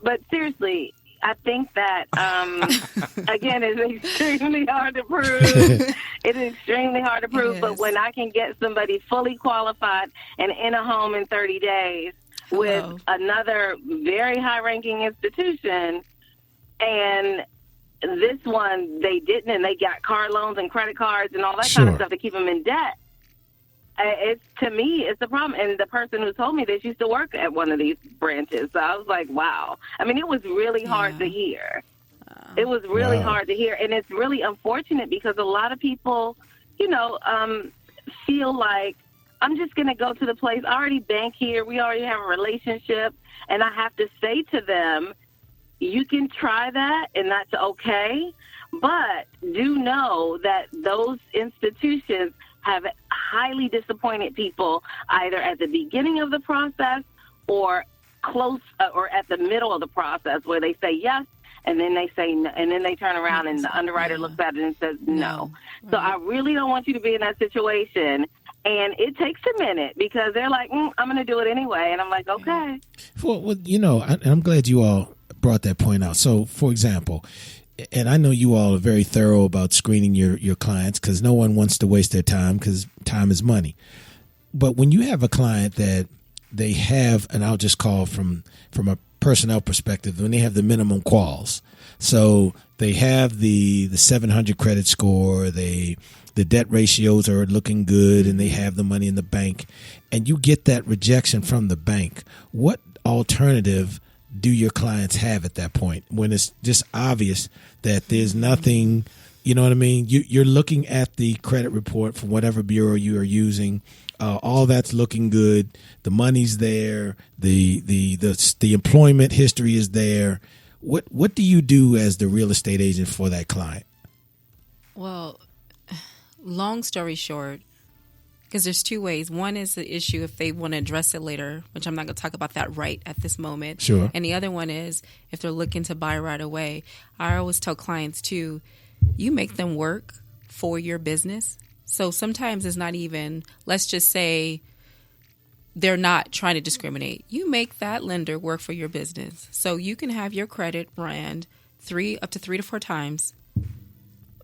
but seriously, I think that, again, it's extremely hard to prove. It is extremely hard to prove, but when I can get somebody fully qualified and in a home in 30 days with another very high-ranking institution, and this one, they didn't, and they got car loans and credit cards and all that kind of stuff to keep them in debt. To me, it's a problem. And the person who told me this used to work at one of these branches. So I was like, wow. I mean, it was really hard to hear. It was really hard to hear. And it's really unfortunate because a lot of people, feel like, I'm just going to go to the place. I already bank here. We already have a relationship. And I have to say to them, you can try that, and that's okay. But do know that those institutions have highly disappointed people either at the beginning of the process or close or at the middle of the process where they say yes and then they say no, and then they turn around and the underwriter looks at it and says no. So I really don't want you to be in that situation. And it takes a minute because they're like, I'm going to do it anyway. And I'm like, okay. Well, I'm glad you all brought that point out. So, for example, and I know you all are very thorough about screening your clients because no one wants to waste their time because time is money. But when you have a client that they have, and I'll just call from a personnel perspective, when they have the minimum quals, so they have the 700 credit score, the debt ratios are looking good, and they have the money in the bank, and you get that rejection from the bank, what alternative do your clients have at that point when it's just obvious that there's nothing, you know what I mean? You're looking at the credit report from whatever bureau you are using. All that's looking good. The money's there. The employment history is there. What do you do as the real estate agent for that client? Well, long story short, because there's two ways. One is the issue if they want to address it later, which I'm not going to talk about that right at this moment. Sure. And the other one is if they're looking to buy right away. I always tell clients, too, you make them work for your business. So sometimes it's not even, let's just say they're not trying to discriminate. You make that lender work for your business. So you can have your credit ran up to 3 to 4 times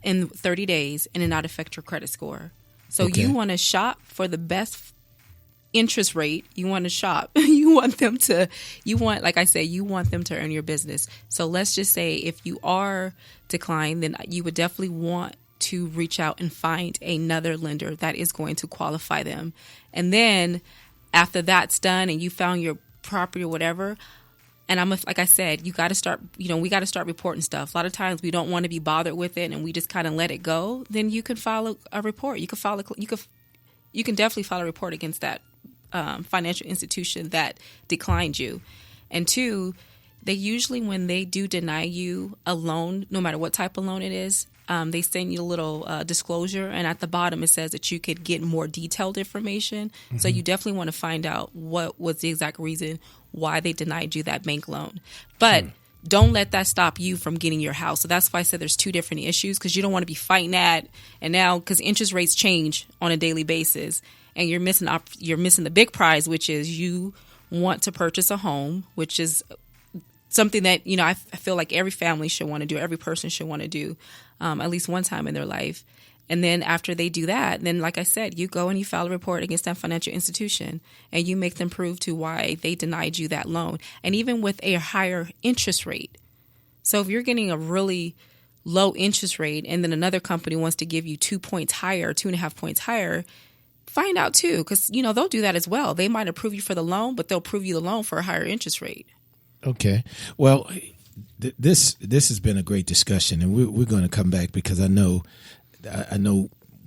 in 30 days and it not affect your credit score. So you want to shop for the best interest rate. You want to shop. Like I say, you want them to earn your business. So let's just say if you are declined, then you would definitely want to reach out and find another lender that is going to qualify them. And then after that's done and you found your property or whatever, and like I said, you got to start, we got to start reporting stuff. A lot of times we don't want to be bothered with it and we just kind of let it go. Then you can file a report. You can definitely file a report against that financial institution that declined you. And 2, they usually, when they do deny you a loan, no matter what type of loan it is, they send you a little disclosure, and at the bottom it says that you could get more detailed information. Mm-hmm. So you definitely want to find out what was the exact reason why they denied you that bank loan. But don't let that stop you from getting your house. So that's why I said there's 2 different issues, because you don't want to be fighting that. And now, because interest rates change on a daily basis, and you're missing the big prize, which is you want to purchase a home, which is something that, I feel like every family should want to do, every person should want to do at least one time in their life. And then after they do that, then like I said, you go and you file a report against that financial institution and you make them prove to why they denied you that loan. And even with a higher interest rate. So if you're getting a really low interest rate and then another company wants to give you 2 points higher, 2.5 points higher, find out too, because, they'll do that as well. They might approve you for the loan, but they'll approve you the loan for a higher interest rate. Okay. Well, this has been a great discussion, and we're going to come back because I know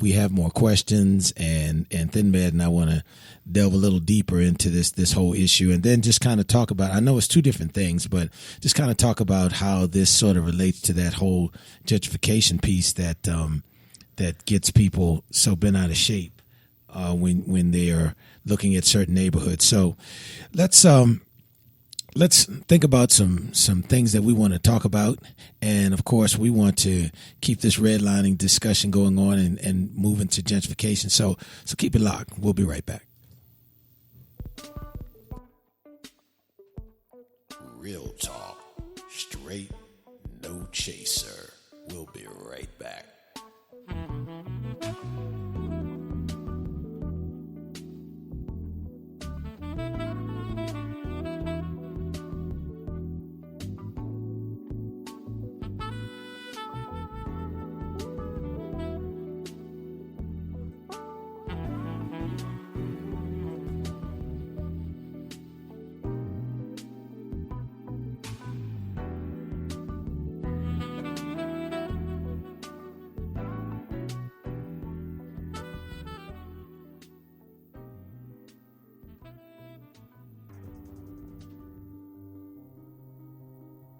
we have more questions, and ThinMed and I want to delve a little deeper into this whole issue, and then just kind of talk about, I know it's 2 different things, but just kind of talk about how this sort of relates to that whole gentrification piece that gets people so bent out of shape when they are looking at certain neighborhoods. So let's think about some things that we want to talk about. And, of course, we want to keep this redlining discussion going on and move into gentrification. So keep it locked. We'll be right back. Real talk. Straight, no chaser. We'll be right back.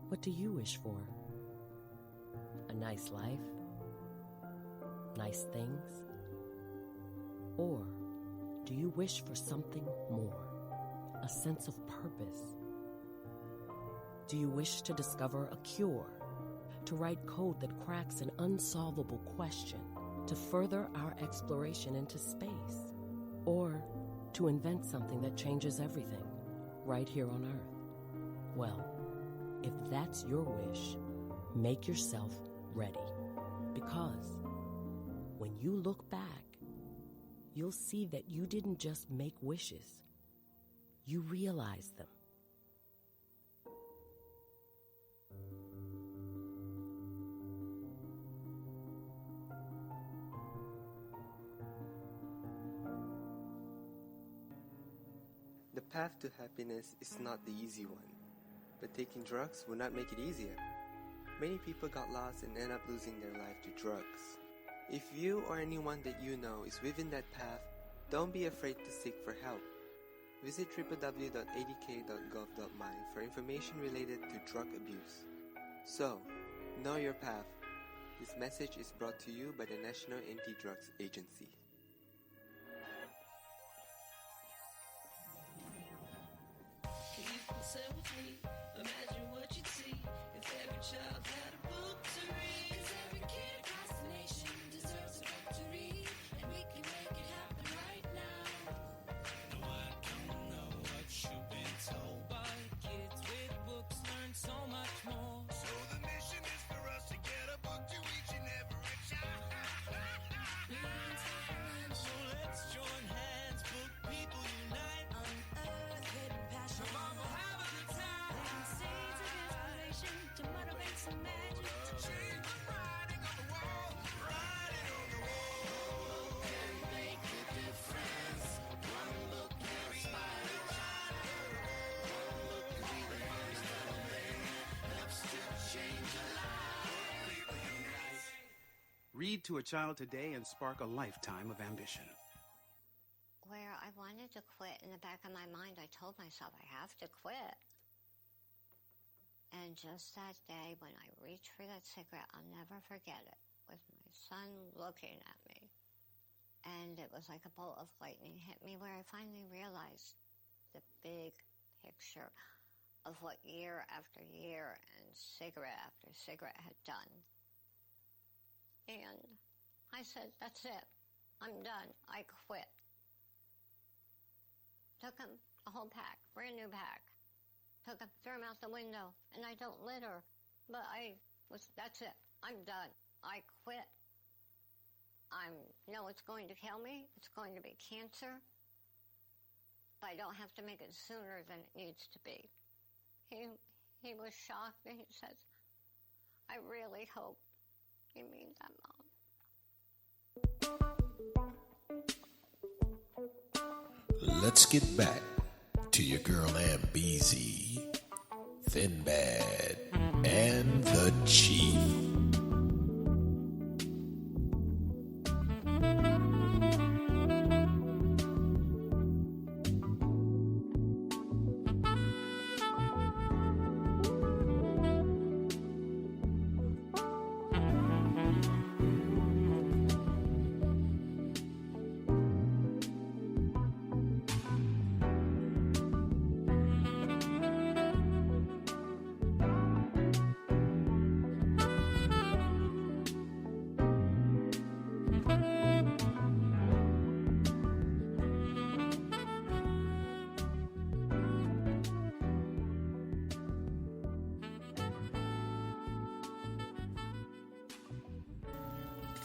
What do you wish for? A nice life? Nice things? Or do you wish for something more? A sense of purpose? Do you wish to discover a cure? To write code that cracks an unsolvable question? To further our exploration into space? Or to invent something that changes everything right here on Earth? Well, if that's your wish, make yourself ready. Because when you look back, you'll see that you didn't just make wishes, you realized them. The path to happiness is not the easy one, but taking drugs will not make it easier. Many people got lost and end up losing their life to drugs. If you or anyone that you know is within that path, don't be afraid to seek for help. Visit www.adk.gov.my for information related to drug abuse. So, know your path. This message is brought to you by the National Anti-Drugs Agency. Imagine what you'd see if every child had a book to read. 'Cause every kid across the nation deserves a book to read, and we can make it happen right now. No, I don't know what you've been told, but kids with books learn so much more. So the mission is for us to get a book to each and every child. So let's join hands, book people unite, unearth hidden passion. Come on, we'll have a good time. Seeds of inspiration to motivate some magic. To change the writing on the wall. Writing on the wall. Can make a difference. One book can inspire a child. One book can be the first thing that helps to change a life. Read to a child today and spark a lifetime of ambition. Where I wanted to quit, in the back of my mind, I told myself I have to quit. And just that day when I reached for that cigarette, I'll never forget it, with my son looking at me. And it was like a bolt of lightning hit me, where I finally realized the big picture of what year after year and cigarette after cigarette had done. And I said, that's it. I'm done. I quit. Took him a whole pack, brand new pack. Took him, threw him out the window, and I don't litter. But that's it. I'm done. I quit. No, it's going to kill me. It's going to be cancer. But I don't have to make it sooner than it needs to be. He was shocked, and he says, I really hope you mean that, Mom. Let's get back to your girl Aunt BZ, Thin Bad, and the Chief.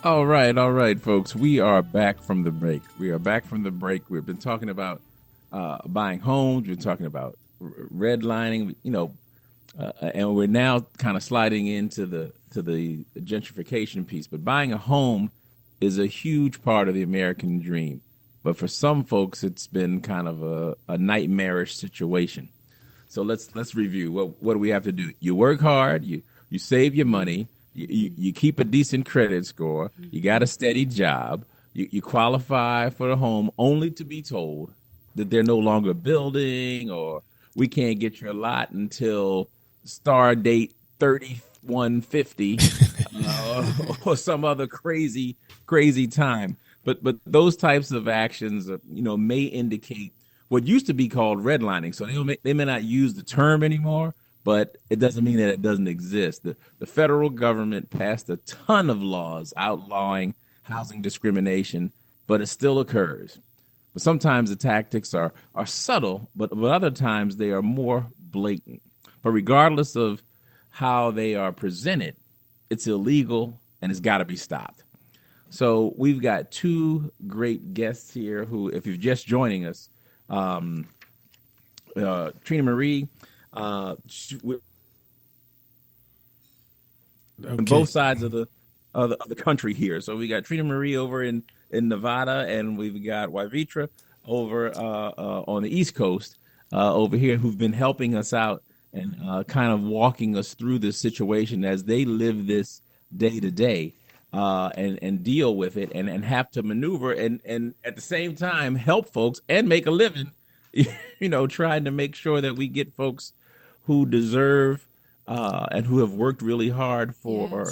All right, folks. We are back from the break. We've been talking about buying homes. We're talking about redlining. And we're now kind of sliding into the gentrification piece. But buying a home is a huge part of the American dream. But for some folks, it's been kind of a nightmarish situation. So let's review. What do we have to do? You work hard. You save your money. You keep a decent credit score. You got a steady job. You qualify for the home only to be told that they're no longer building, or we can't get your lot until star date 3150 or some other crazy time. But those types of actions, may indicate what used to be called redlining. So they may not use the term anymore, but it doesn't mean that it doesn't exist. The federal government passed a ton of laws outlawing housing discrimination, but it still occurs. But sometimes the tactics are subtle, but other times they are more blatant. But regardless of how they are presented, it's illegal and it's got to be stopped. So we've got two great guests here who, if you're just joining us, Trina Marie, on both sides of the country here. So we got Trina Marie over in Nevada, and we've got Wavitra over on the East Coast over here, who've been helping us out and kind of walking us through this situation as they live this day to day and deal with it and have to maneuver and at the same time help folks and make a living, trying to make sure that we get folks who deserve and who have worked really hard for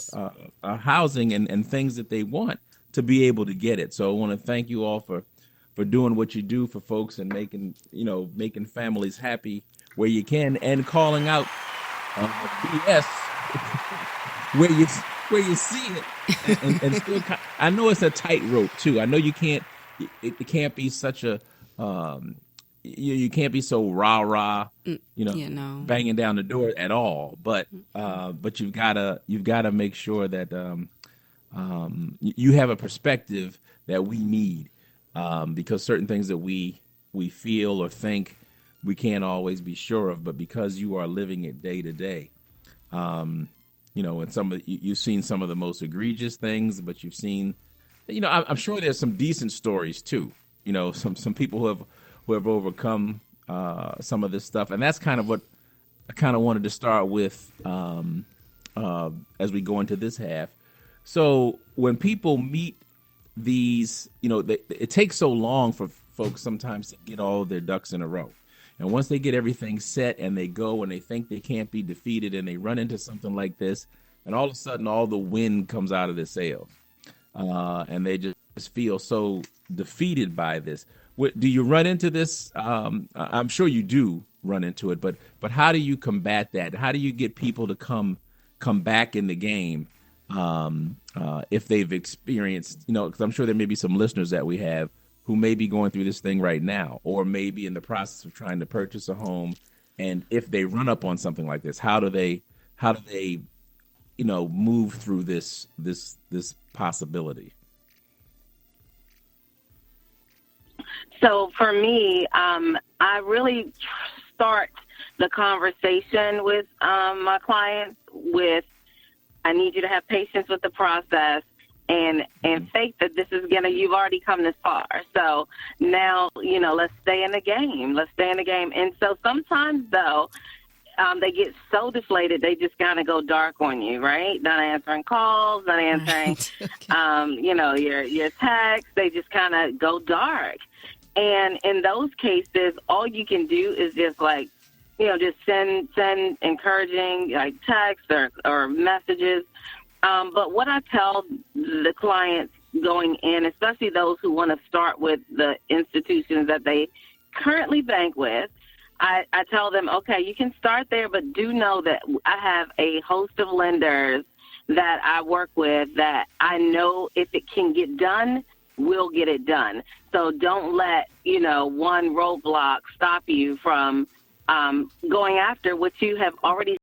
housing and things that they want to be able to get it. So I want to thank you all for doing what you do for folks and making families happy where you can, and calling out BS where you see it, and still. I know it's a tightrope too. I know you can't. It can't be such a. You can't be so rah, banging down the door at all. But you've gotta make sure that you have a perspective that we need, because certain things that we feel or think we can't always be sure of, but because you are living it day to day, and you've seen some of the most egregious things, but you've seen, I'm sure there's some decent stories too. Some people who have overcome some of this stuff, and that's kind of what I kind of wanted to start with as we go into this half. So when people meet these, it takes so long for folks sometimes to get all of their ducks in a row. And once they get everything set and they go and they think they can't be defeated and they run into something like this, and all of a sudden all the wind comes out of their sails, and they just feel so defeated by this. Do you run into this? I'm sure you do run into it, but how do you combat that? How do you get people to come back in the game if they've experienced, because I'm sure there may be some listeners that we have who may be going through this thing right now, or maybe in the process of trying to purchase a home, and if they run up on something like this, how do they move through this possibility? So for me, I really start the conversation with my clients with, I need you to have patience with the process and faith that this is you've already come this far. So now, let's stay in the game. And so sometimes though, they get so deflated, they just kind of go dark on you, right? Not answering calls, not answering, your texts. They just kind of go dark. And in those cases, all you can do is just just send encouraging texts or messages. But what I tell the clients going in, especially those who want to start with the institutions that they currently bank with, I tell them, okay, you can start there, but do know that I have a host of lenders that I work with that I know if it can get done, we'll get it done. So don't let, one roadblock stop you from going after what you have already